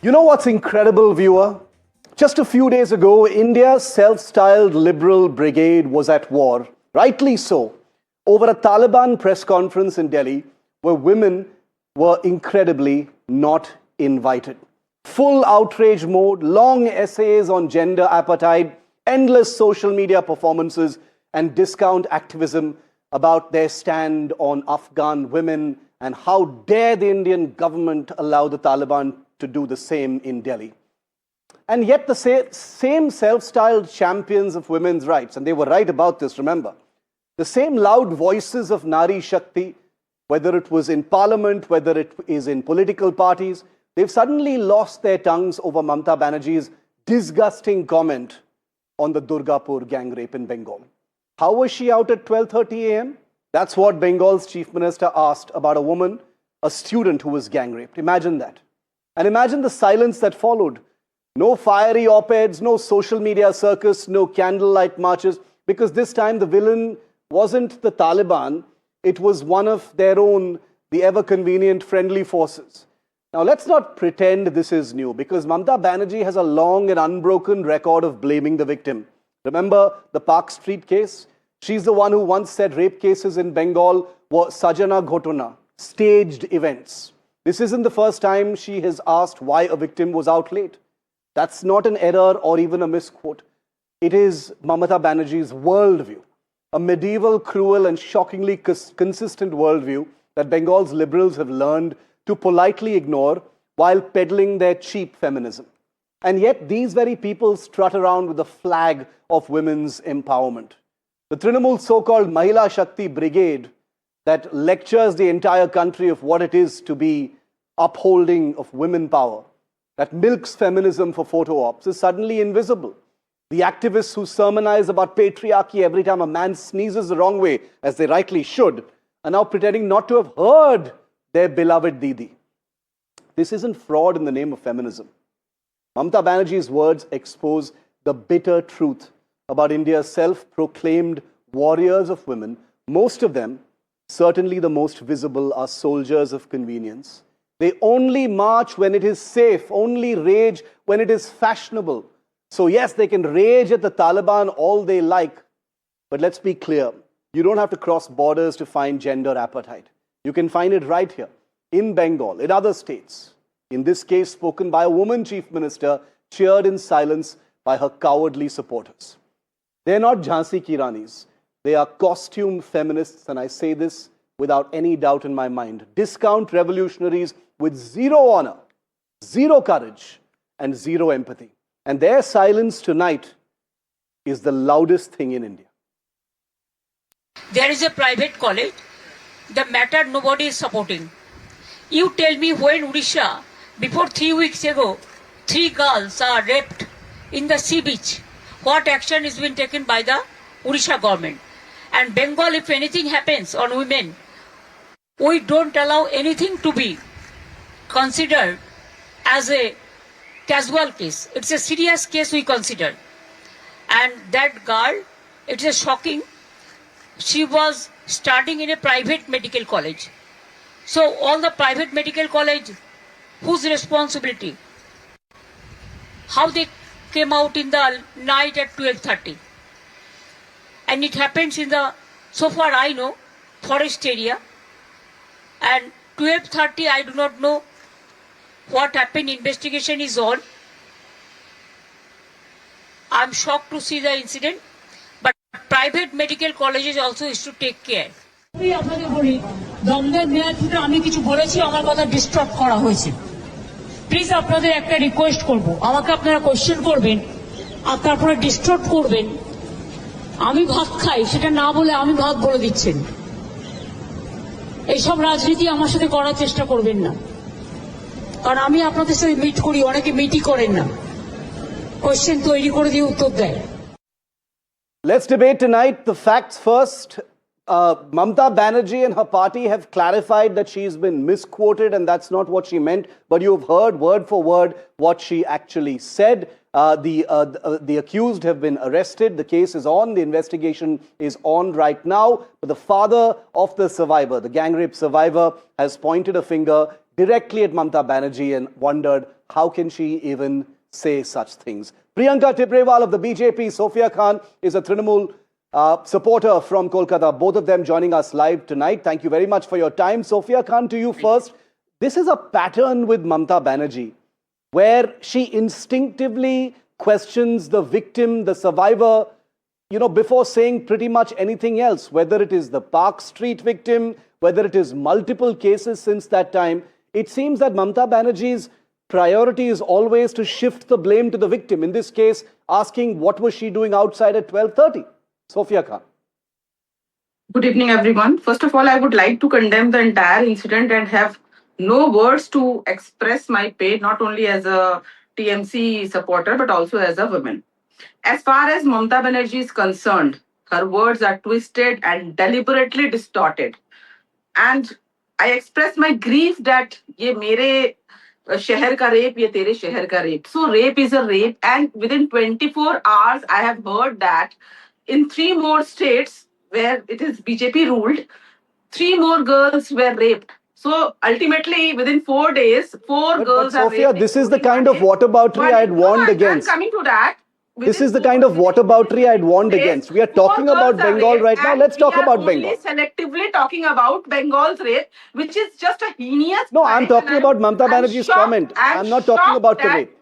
You know what's incredible, viewer? Just a few days ago, India's self-styled liberal brigade was at war, rightly so, over a Taliban press conference in Delhi where women were incredibly not invited. Full outrage mode, long essays on gender apartheid, endless social media performances, and discount activism about their stand on Afghan women and how dare the Indian government allow the Taliban to do the same in Delhi. And yet the same self-styled champions of women's rights, and they were right about this, remember, the same loud voices of Nari Shakti, whether it was in parliament, whether it is in political parties, they've suddenly lost their tongues over Mamata Banerjee's disgusting comment on the Durgapur gang rape in Bengal. How was she out at 12:30 a.m.? That's what Bengal's chief minister asked about a woman, a student who was gang raped. Imagine that. And imagine the silence that followed. No fiery op-eds, no social media circus, no candlelight marches, because this time the villain wasn't the Taliban, it was one of their own, the ever-convenient friendly forces. Now, let's not pretend this is new, because Mamata Banerjee has a long and unbroken record of blaming the victim. Remember the Park Street case? She's the one who once said rape cases in Bengal were Sajana Ghotona, staged events. This isn't the first time she has asked why a victim was out late. That's not an error or even a misquote. It is Mamata Banerjee's worldview, a medieval, cruel, and shockingly consistent worldview that Bengal's liberals have learned to politely ignore while peddling their cheap feminism. And yet these very people strut around with the flag of women's empowerment. The Trinamool so-called Mahila Shakti Brigade that lectures the entire country of what it is to be upholding of women power, that milks feminism for photo ops, is suddenly invisible. The activists who sermonize about patriarchy every time a man sneezes the wrong way, as they rightly should, are now pretending not to have heard their beloved Didi. This isn't fraud in the name of feminism. Mamata Banerjee's words expose the bitter truth about India's self-proclaimed warriors of women. Most of them, certainly the most visible, are soldiers of convenience. They only march when it is safe, only rage when it is fashionable. So yes, they can rage at the Taliban all they like, but let's be clear, you don't have to cross borders to find gender apartheid. You can find it right here, in Bengal, in other states. In this case, spoken by a woman chief minister, cheered in silence by her cowardly supporters. They're not Jhansi ki Ranis. They are costume feminists, and I say this without any doubt in my mind. Discount revolutionaries with zero honor, zero courage, and zero empathy. And their silence tonight is the loudest thing in India. There is a private college. The matter nobody is supporting. You tell me when Odisha, before 3 weeks ago, 3 girls are raped in the sea beach. What action is being taken by the Odisha government? And Bengal, if anything happens on women, we don't allow anything to be considered as a casual case. It's a serious case we consider. And that girl, it's a shocking. She was studying in a private medical college. So all the private medical college, whose responsibility? How they came out in the night at 12:30. And it happens in the, so far I know, forest area. And 12:30, I do not know what happened. Investigation is on. I'm shocked to see the incident. But private medical colleges also is to take care. আপনাদের বলি দ্বন্দ্বের মেয়াদে আমি কিছু বলেছি আমার কথা disturb করা হয়েছে প্লিজ আপনাদের একটা রিকোয়েস্ট করব আমাকে আপনারা কোশ্চেন করবেন আর তারপরে ডিস্টার্ব করবেন আমি ভাত খাই সেটা না বলে আমি ভাত বলে দিচ্ছেন এইসব রাজনীতি আমার সাথে করার চেষ্টা করবেন না কারণ আমি আপনাদের সাথে মিট করি অনেকে মিটই করেন না কোশ্চেন তৈরি করে দিয়ে উত্তর দেয় Let's debate tonight the facts first. Mamata Banerjee and her party have clarified that she's been misquoted and that's not what she meant, but you've heard word for word what she actually said. The accused have been arrested. The case is on. The investigation is on right now. But the father of the survivor, the gang rape survivor, has pointed a finger directly at Mamata Banerjee and wondered, how can she even say such things? Priyanka Tibrewal of the BJP, Sofia Khan is a Trinamool supporter from Kolkata. Both of them joining us live tonight. Thank you very much for your time. Sofia Khan, to you first. This is a pattern with Mamata Banerjee, where she instinctively questions the victim, the survivor, before saying pretty much anything else, whether it is the Park Street victim, whether it is multiple cases since that time. It seems that Mamata Banerjee's priority is always to shift the blame to the victim. In this case, asking what was she doing outside at 12:30? Sofia Khan. Good evening, everyone. First of all, I would like to condemn the entire incident and have no words to express my pain, not only as a TMC supporter, but also as a woman. As far as Mamata Banerjee is concerned, her words are twisted and deliberately distorted. And I express my grief that ye mere शहर का rape, ये तेरे शहर का rape. So rape is a rape, and within 24 hours, I have heard that in 3 more states where it is BJP ruled, 3 more girls were raped. So ultimately, within 4 days, 4 girls are raped. Sophia, this is the kind of whataboutery I had warned against. I'm coming to that. This is the kind of whataboutery I had warned against. We are talking about Bengal right now. Let's talk about Bengal. We are only selectively talking about Bengal's rape, which is just a heinous. No, I'm talking about Mamata Banerjee's comment. I'm not talking about the rape.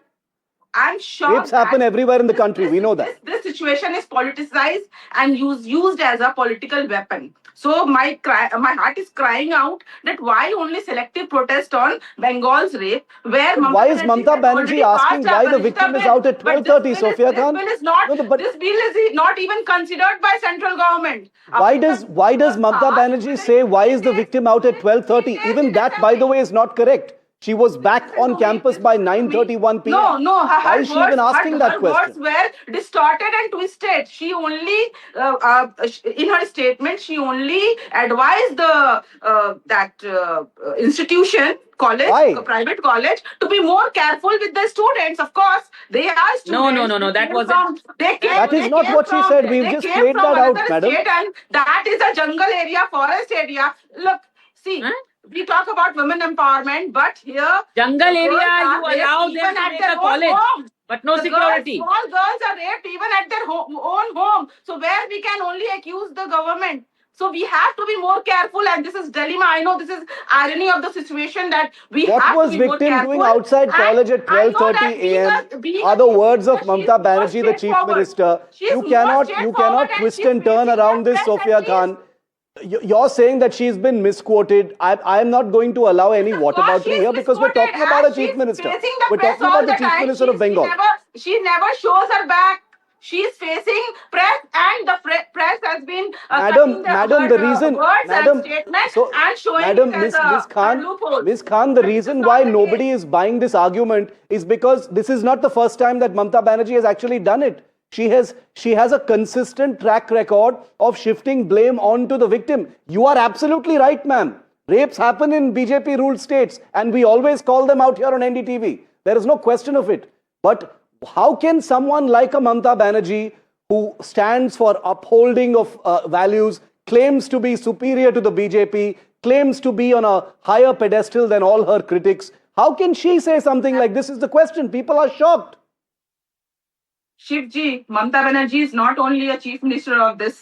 I'm sure rapes happen everywhere in the country. We know that. This situation is politicized and used as a political weapon. So my heart is crying out that why only selective protest on Bengal's rape, where why is Mamata Banerjee asking why the victim is out at 12:30, Sofia Khan? This bill is not even considered by central government. Why does Mamata Banerjee say why is the victim out at 12:30? Even that, by the way, is not correct. She was back on campus by 9:31 p.m. No. Why is she even asking that question? Her words were distorted and twisted. She only, in her statement, she only advised the institution, private college, to be more careful with the students. Of course, they are students. No. That wasn't. That is not what she said. We've just played that out, madam. And that is a jungle area, forest area. Look, see. Huh? We talk about women empowerment, but here jungle area you allow them to make a college, but no security. Small girls are raped even at their own home. So where we can only accuse the government. So we have to be more careful, and this is dilemma. I know this is irony of the situation that we have to be more careful. What was victim doing outside college at 12:30 a.m. are the words of Mamata Banerjee, the Chief Minister. You cannot twist and turn around this, Sofia Khan. You're saying that she's been misquoted. I'm not going to allow any whataboutery here because we're talking about a Chief Minister. We're talking about the Chief Minister of Bengal. She never shows her back. She's facing press, and the press has been Ms. Khan, the reason why nobody is buying this argument is because this is not the first time that Mamata Banerjee has actually done it. She has a consistent track record of shifting blame onto the victim. You are absolutely right, ma'am. Rapes happen in BJP-ruled states, and we always call them out here on NDTV. There is no question of it. But how can someone like a Mamata Banerjee, who stands for upholding of values, claims to be superior to the BJP, claims to be on a higher pedestal than all her critics, how can she say something like this is the question? People are shocked. Shivji, Mamata Banerjee is not only a chief minister of this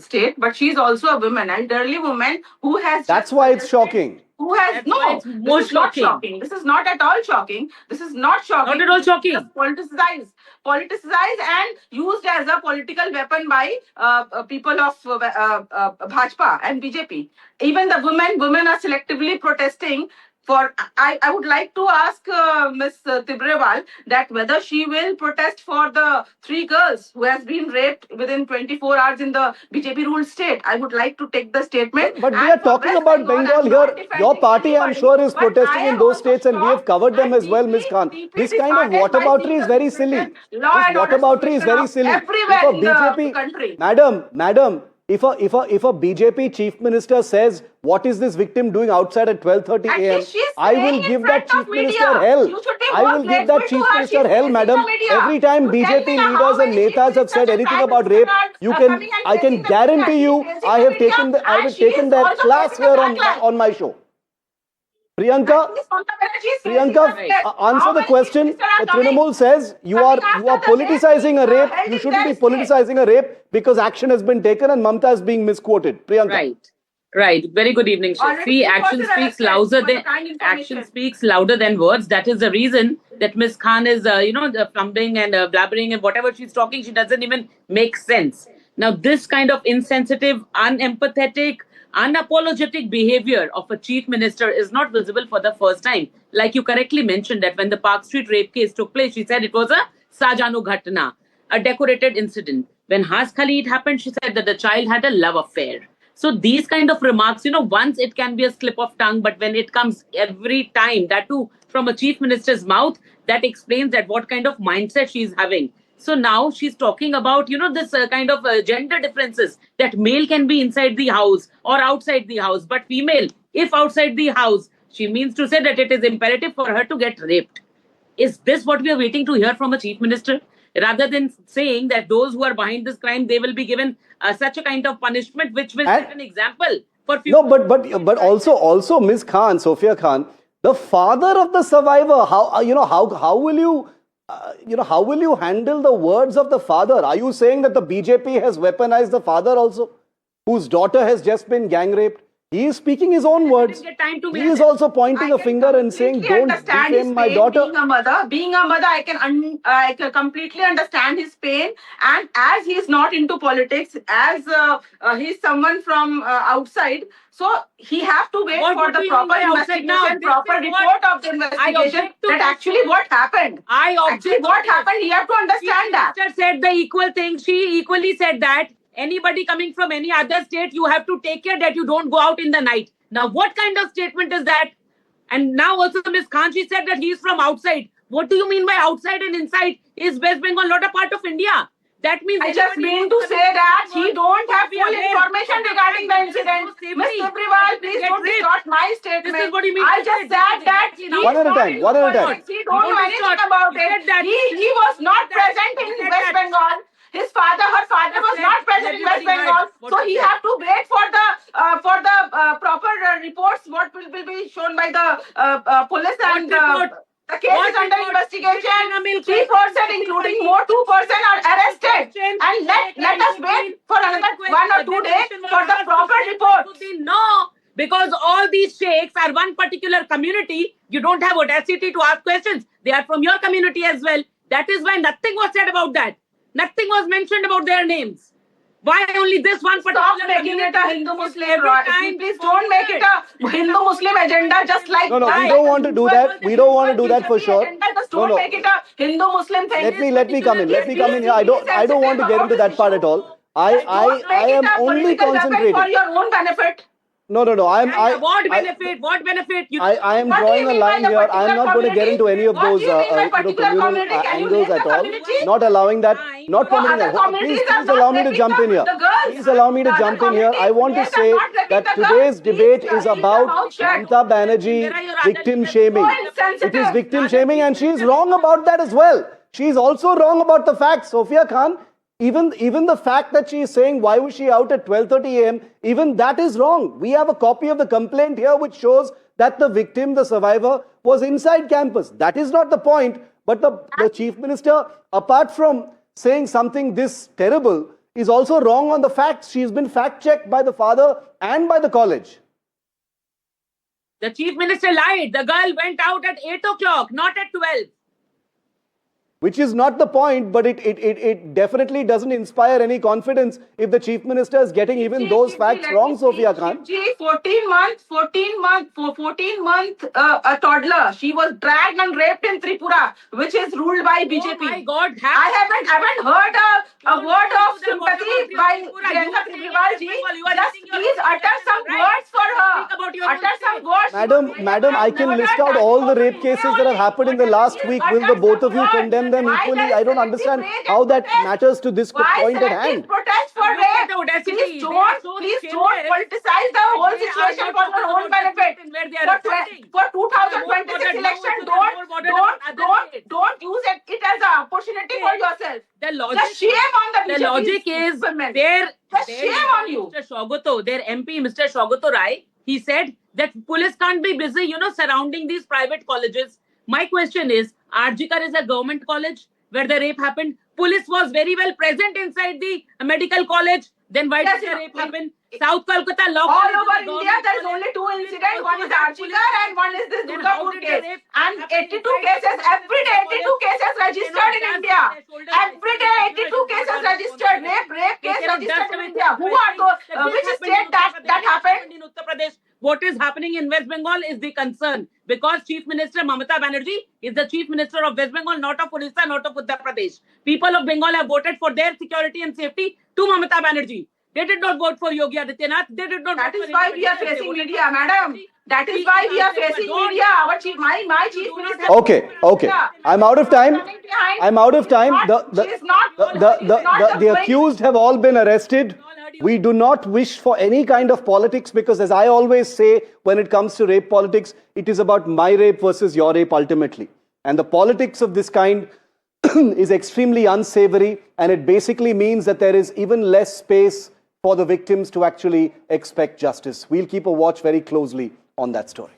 state, but she's also a woman, an elderly woman who has. That's why it's shocking. Who has this is not shocking. This is not at all shocking. This is not shocking. Not at all shocking. Politicized and used as a political weapon by people of Bhajpa and BJP. Even the women are selectively protesting. I would like to ask Ms. Tibrewal that whether she will protest for the 3 girls who has been raped within 24 hours in the BJP-ruled state. I would like to take the statement. But we are talking about Bengal here. Your party, I'm sure, is protesting in those states, and we have covered them as well, Ms. Khan. This kind of whataboutery is very silly. This whataboutery is very silly. Everywhere in the country. Madam, if a BJP chief minister says, what is this victim doing outside at 12:30 a.m., I will give that chief minister hell. I will give that chief minister hell, madam. Every time BJP leaders and netas have said anything about rape, I can guarantee you I have taken their class here on my show. Priyanka, answer the question. The Trinamool says you are politicizing a rape. You shouldn't be politicizing a rape because action has been taken and Mamata is being misquoted. Priyanka. Right. Right. Very good evening, Shiv. See, action speaks louder than words. That is the reason that Miss Khan is, fumbling and blabbering and whatever she's talking, she doesn't even make sense. Now, this kind of insensitive, unempathetic, unapologetic behavior of a chief minister is not visible for the first time. Like you correctly mentioned that when the Park Street rape case took place, she said it was a Sajanu Ghatna, a decorated incident. When Has Khali it happened, she said that the child had a love affair. So these kind of remarks, once it can be a slip of tongue, but when it comes every time, that too from a chief minister's mouth, that explains that what kind of mindset she's having. So now she's talking about, this kind of gender differences, that male can be inside the house or outside the house, but female, if outside the house, she means to say that it is imperative for her to get raped. Is this what we are waiting to hear from a chief minister? Rather than saying that those who are behind this crime, they will be given such a kind of punishment, which will set an example for future. No, but also Ms. Khan, Sofia Khan, the father of the survivor. How will you handle the words of the father? Are you saying that the BJP has weaponized the father also, whose daughter has just been gang raped? He is speaking his own words. He is also pointing a finger and saying, "Don't defame my daughter." Being a mother, I can completely understand his pain. And as he's not into politics, as he's someone from outside, so he have to wait for the proper investigation, proper report of the investigation. That actually what happened. What happened. He have to understand that. She said the equal thing. She equally said that. Anybody coming from any other state, you have to take care that you don't go out in the night. Now, what kind of statement is that? And now also Ms. Khan, she said that he's from outside. What do you mean by outside and inside? Is West Bengal not a part of India? That means I just mean to say that he don't have full information regarding the incident. Ms. Tibrewal, please don't distort my statement. This is what you mean. I just said that he One at a time. One at a time. He don't know anything about it. He was not present in West Bengal. Her father was not present in West Bengal, so he have to wait for the proper reports. What will be shown by the police and the case is under investigation. 3 persons, including more 2 persons, are arrested. And let us wait for another 1 or 2 days for the proper report. No, because all these sheikhs are one particular community. You don't have audacity to ask questions. They are from your community as well. That is why nothing was said about that. Nothing was mentioned about their names. Why only this one particular? Stop making it a Hindu-Muslim. Please don't make it a Hindu-Muslim agenda just like No, we don't want to do that. We don't want to do that for sure. Just don't make it a Hindu-Muslim thing. Let me come in. Let me come in here. I don't want to get into that part at all. I am only concentrating for your own benefit. No. What benefit? I am drawing a line here. I am not going to get into any of those communal angles at all. Not allowing that. Not permitting that. Please allow me to jump in here. Please allow me to jump in here. I want to say that today's debate is about Mamata Banerjee victim shaming. It is victim shaming, and she is wrong about that as well. She is also wrong about the facts. Sofia Khan, even the fact that she is saying why was she out at 12:30 a.m., even that is wrong. We have a copy of the complaint here which shows that the victim, the survivor, was inside campus. That is not the point. But the chief minister, apart from saying something this terrible, is also wrong on the facts. She's been fact-checked by the father and by the college. The chief minister lied. The girl went out at 8 o'clock, not at 12. Which is not the point, but it definitely doesn't inspire any confidence if the chief minister is getting even those facts wrong, Sofia Khan. 14 month toddler. She was dragged and raped in Tripura, which is ruled by BJP. Oh my God! I haven't heard a word of sympathy by Priyanka Tibrewal. Just please utter some words for her. Utter some words. Madam, I can list out all the rape cases that have happened in the last week. Will the both of you condemn them equally? I don't understand how that matters to this point at hand. Protest for rape. Please don't politicize the whole situation for your own benefit. For 2026 election, don't use it as an opportunity for yourself. The shame on the BJP. The logic is shame on you. Mr. Shogoto, their MP, Mr. Shogoto Rai, he said that police can't be busy, surrounding these private colleges. My question is, Arjikar is a government college where the rape happened. Police was very well present inside the medical college. Then why did the rape happen? South Kolkata law. All over India, there is only two incidents. One is Arjikar and one is this Durgapur case. And 82 cases every day. 82 cases registered in India. Every day, 82 cases registered. Rape case registered in India. Who are those? Which state that happened? In Uttar Pradesh. What is happening in West Bengal is the concern, because Chief Minister Mamata Banerjee is the Chief Minister of West Bengal, not of Odisha, not of Uttar Pradesh. People of Bengal have voted for their security and safety to Mamata Banerjee. They did not vote for Yogi Adityanath. They did not. That is why we are facing media, madam. That is why we are facing media. Our chief, my chief minister. Okay. I'm out of time. I'm out of time. The accused have all been arrested. We do not wish for any kind of politics, because as I always say, when it comes to rape politics, it is about my rape versus your rape ultimately. And the politics of this kind is extremely unsavory, and it basically means that there is even less space for the victims to actually expect justice. We'll keep a watch very closely on that story.